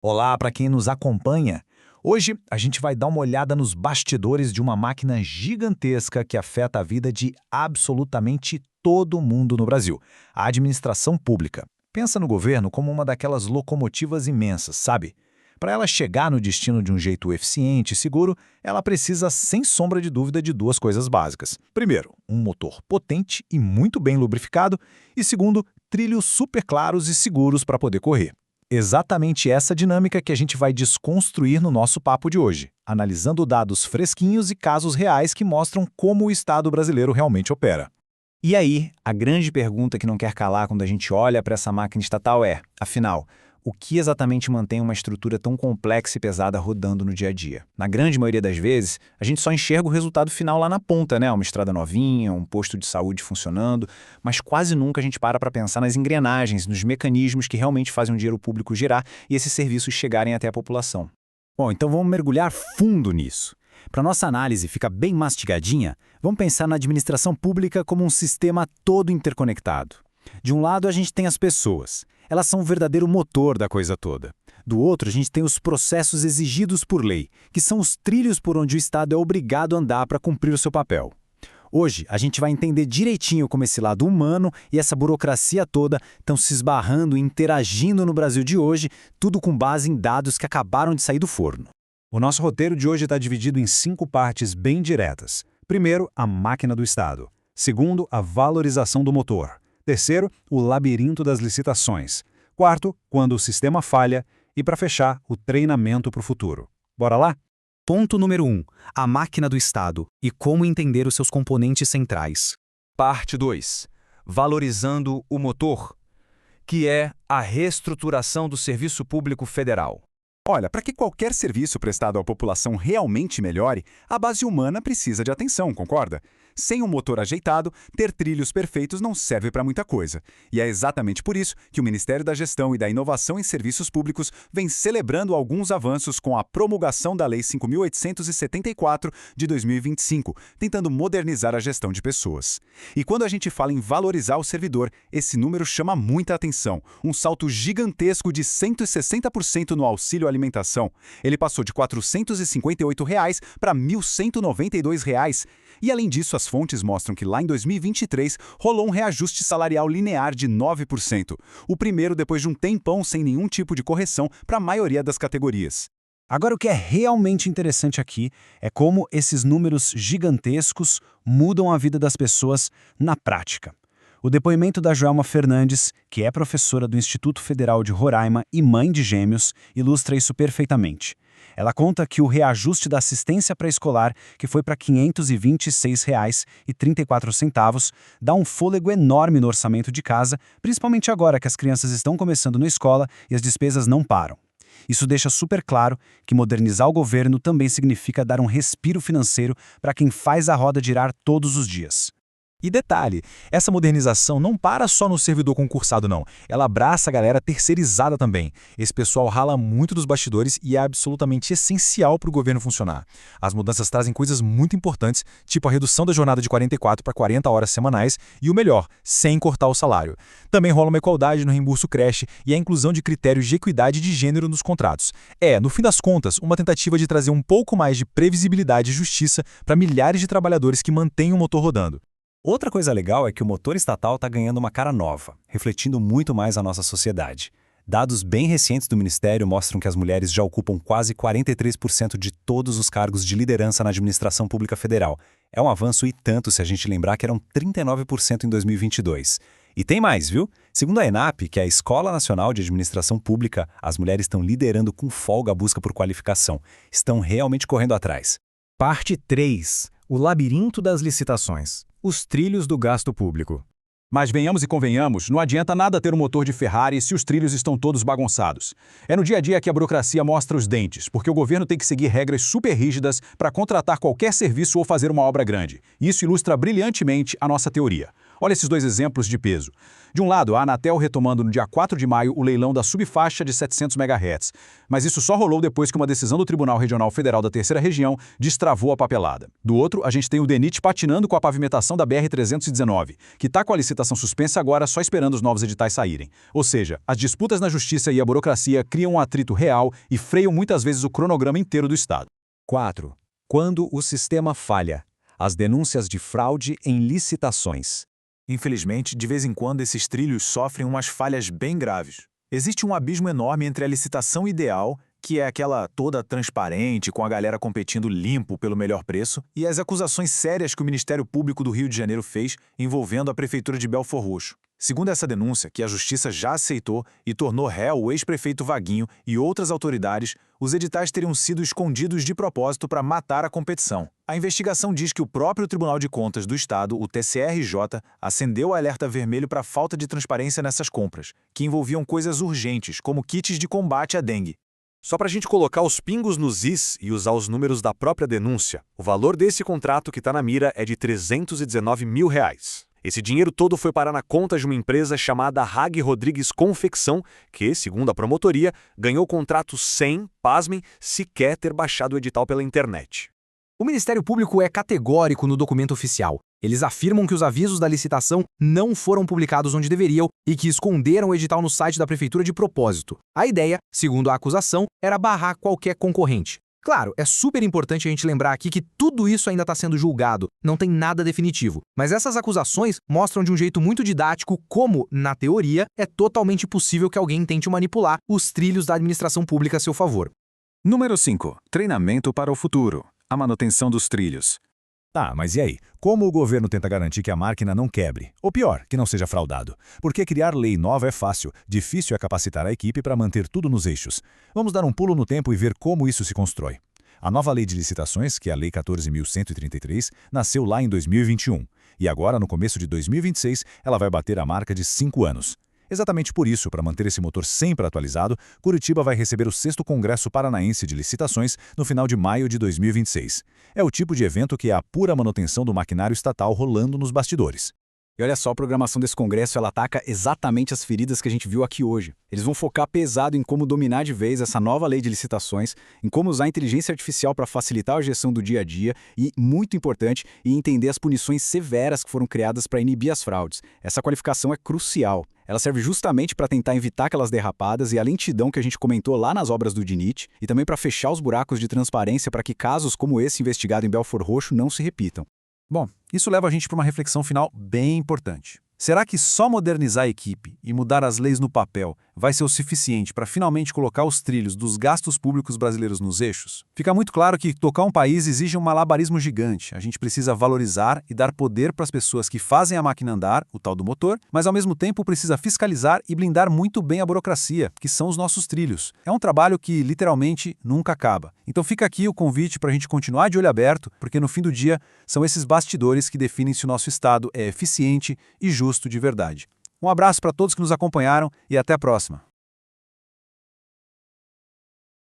Olá para quem nos acompanha. Hoje a gente vai dar uma olhada nos bastidores de uma máquina gigantesca que afeta a vida de absolutamente todo mundo no Brasil, a administração pública. Pensa no governo como uma daquelas locomotivas imensas, sabe? Para ela chegar no destino de um jeito eficiente e seguro, ela precisa, sem sombra de dúvida, de duas coisas básicas. Primeiro, um motor potente e muito bem lubrificado, e segundo, trilhos super claros e seguros para poder correr. Exatamente essa dinâmica que a gente vai desconstruir no nosso papo de hoje, analisando dados fresquinhos e casos reais que mostram como o Estado brasileiro realmente opera. E aí, a grande pergunta que não quer calar quando a gente olha para essa máquina estatal é, afinal, o que exatamente mantém uma estrutura tão complexa e pesada rodando no dia a dia? Na grande maioria das vezes, a gente só enxerga o resultado final lá na ponta, né? Uma estrada novinha, um posto de saúde funcionando, mas quase nunca a gente para pensar nas engrenagens, nos mecanismos que realmente fazem o dinheiro público girar e esses serviços chegarem até a população. Bom, então vamos mergulhar fundo nisso. Para nossa análise ficar bem mastigadinha, vamos pensar na administração pública como um sistema todo interconectado. De um lado, a gente tem as pessoas. Elas são o verdadeiro motor da coisa toda. Do outro, a gente tem os processos exigidos por lei, que são os trilhos por onde o Estado é obrigado a andar para cumprir o seu papel. Hoje, a gente vai entender direitinho como esse lado humano e essa burocracia toda estão se esbarrando e interagindo no Brasil de hoje, tudo com base em dados que acabaram de sair do forno. O nosso roteiro de hoje está dividido em 5 partes bem diretas. Primeiro, a máquina do Estado. Segundo, a valorização do motor. Terceiro, o labirinto das licitações. Quarto, quando o sistema falha. E, para fechar, o treinamento para o futuro. Bora lá? Ponto número 1. A máquina do Estado e como entender os seus componentes centrais. Parte 2. Valorizando o motor, que é a reestruturação do Serviço Público Federal. Olha, para que qualquer serviço prestado à população realmente melhore, a base humana precisa de atenção, concorda? Sem um motor ajeitado, ter trilhos perfeitos não serve para muita coisa. E é exatamente por isso que o Ministério da Gestão e da Inovação em Serviços Públicos vem celebrando alguns avanços com a promulgação da Lei 5.874 de 2025, tentando modernizar a gestão de pessoas. E quando a gente fala em valorizar o servidor, esse número chama muita atenção. Um salto gigantesco de 160% no auxílio alimentação. Ele passou de R$ 458 para R$ 1.192. E além disso, as fontes mostram que lá em 2023 rolou um reajuste salarial linear de 9%, o primeiro depois de um tempão sem nenhum tipo de correção para a maioria das categorias. Agora, o que é realmente interessante aqui é como esses números gigantescos mudam a vida das pessoas na prática. O depoimento da Joelma Fernandes, que é professora do Instituto Federal de Roraima e mãe de gêmeos, ilustra isso perfeitamente. Ela conta que o reajuste da assistência pré-escolar, que foi para R$ 526,34, dá um fôlego enorme no orçamento de casa, principalmente agora que as crianças estão começando na escola e as despesas não param. Isso deixa super claro que modernizar o governo também significa dar um respiro financeiro para quem faz a roda girar todos os dias. E detalhe, essa modernização não para só no servidor concursado não, ela abraça a galera terceirizada também. Esse pessoal rala muito dos bastidores e é absolutamente essencial para o governo funcionar. As mudanças trazem coisas muito importantes, tipo a redução da jornada de 44 para 40 horas semanais e o melhor, sem cortar o salário. Também rola uma igualdade no reembolso creche e a inclusão de critérios de equidade de gênero nos contratos. No fim das contas, uma tentativa de trazer um pouco mais de previsibilidade e justiça para milhares de trabalhadores que mantêm o motor rodando. Outra coisa legal é que o motor estatal está ganhando uma cara nova, refletindo muito mais a nossa sociedade. Dados bem recentes do Ministério mostram que as mulheres já ocupam quase 43% de todos os cargos de liderança na administração pública federal. É um avanço e tanto se a gente lembrar que eram 39% em 2022. E tem mais, viu? Segundo a ENAP, que é a Escola Nacional de Administração Pública, as mulheres estão liderando com folga a busca por qualificação. Estão realmente correndo atrás. Parte 3. O labirinto das licitações. Os trilhos do gasto público. Mas venhamos e convenhamos, não adianta nada ter um motor de Ferrari se os trilhos estão todos bagunçados. É no dia a dia que a burocracia mostra os dentes, porque o governo tem que seguir regras super rígidas para contratar qualquer serviço ou fazer uma obra grande. Isso ilustra brilhantemente a nossa teoria. Olha esses dois exemplos de peso. De um lado, a Anatel retomando no dia 4 de maio o leilão da subfaixa de 700 MHz, mas isso só rolou depois que uma decisão do Tribunal Regional Federal da Terceira Região destravou a papelada. Do outro, a gente tem o DENIT patinando com a pavimentação da BR-319, que está com a licitação suspensa agora só esperando os novos editais saírem. Ou seja, as disputas na justiça e a burocracia criam um atrito real e freiam muitas vezes o cronograma inteiro do Estado. 4. Quando o sistema falha. As denúncias de fraude em licitações. Infelizmente, de vez em quando esses trilhos sofrem umas falhas bem graves. Existe um abismo enorme entre a licitação ideal, que é aquela toda transparente, com a galera competindo limpo pelo melhor preço, e as acusações sérias que o Ministério Público do Rio de Janeiro fez envolvendo a Prefeitura de Belfor Roxo. Segundo essa denúncia, que a Justiça já aceitou e tornou réu o ex-prefeito Vaguinho e outras autoridades, os editais teriam sido escondidos de propósito para matar a competição. A investigação diz que o próprio Tribunal de Contas do Estado, o TCRJ, acendeu o alerta vermelho para a falta de transparência nessas compras, que envolviam coisas urgentes, como kits de combate à dengue. Só para a gente colocar os pingos nos is e usar os números da própria denúncia, o valor desse contrato que está na mira é de R$319 mil. Esse dinheiro todo foi parar na conta de uma empresa chamada Hag Rodrigues Confecção, que, segundo a promotoria, ganhou o contrato sem, pasmem, sequer ter baixado o edital pela internet. O Ministério Público é categórico no documento oficial. Eles afirmam que os avisos da licitação não foram publicados onde deveriam e que esconderam o edital no site da Prefeitura de propósito. A ideia, segundo a acusação, era barrar qualquer concorrente. Claro, é super importante a gente lembrar aqui que tudo isso ainda está sendo julgado, não tem nada definitivo. Mas essas acusações mostram de um jeito muito didático como, na teoria, é totalmente possível que alguém tente manipular os trilhos da administração pública a seu favor. Número 5. Treinamento para o futuro. A manutenção dos trilhos. Tá, mas e aí? Como o governo tenta garantir que a máquina não quebre? Ou pior, que não seja fraudado? Porque criar lei nova é fácil, difícil é capacitar a equipe para manter tudo nos eixos. Vamos dar um pulo no tempo e ver como isso se constrói. A nova lei de licitações, que é a Lei 14.133, nasceu lá em 2021. E agora, no começo de 2026, ela vai bater a marca de 5 anos. Exatamente por isso, para manter esse motor sempre atualizado, Curitiba vai receber o 6º Congresso Paranaense de Licitações no final de maio de 2026. É o tipo de evento que é a pura manutenção do maquinário estatal rolando nos bastidores. E olha só, a programação desse congresso, ela ataca exatamente as feridas que a gente viu aqui hoje. Eles vão focar pesado em como dominar de vez essa nova lei de licitações, em como usar a inteligência artificial para facilitar a gestão do dia a dia e, muito importante, em entender as punições severas que foram criadas para inibir as fraudes. Essa qualificação é crucial. Ela serve justamente para tentar evitar aquelas derrapadas e a lentidão que a gente comentou lá nas obras do DENIT, e também para fechar os buracos de transparência para que casos como esse investigado em Belfor Roxo não se repitam. Bom, isso leva a gente para uma reflexão final bem importante. Será que só modernizar a equipe e mudar as leis no papel vai ser o suficiente para finalmente colocar os trilhos dos gastos públicos brasileiros nos eixos? Fica muito claro que tocar um país exige um malabarismo gigante. A gente precisa valorizar e dar poder para as pessoas que fazem a máquina andar, o tal do motor, mas ao mesmo tempo precisa fiscalizar e blindar muito bem a burocracia, que são os nossos trilhos. É um trabalho que literalmente nunca acaba. Então fica aqui o convite para a gente continuar de olho aberto, porque no fim do dia são esses bastidores que definem se o nosso Estado é eficiente e justo de verdade. Um abraço para todos que nos acompanharam e até a próxima.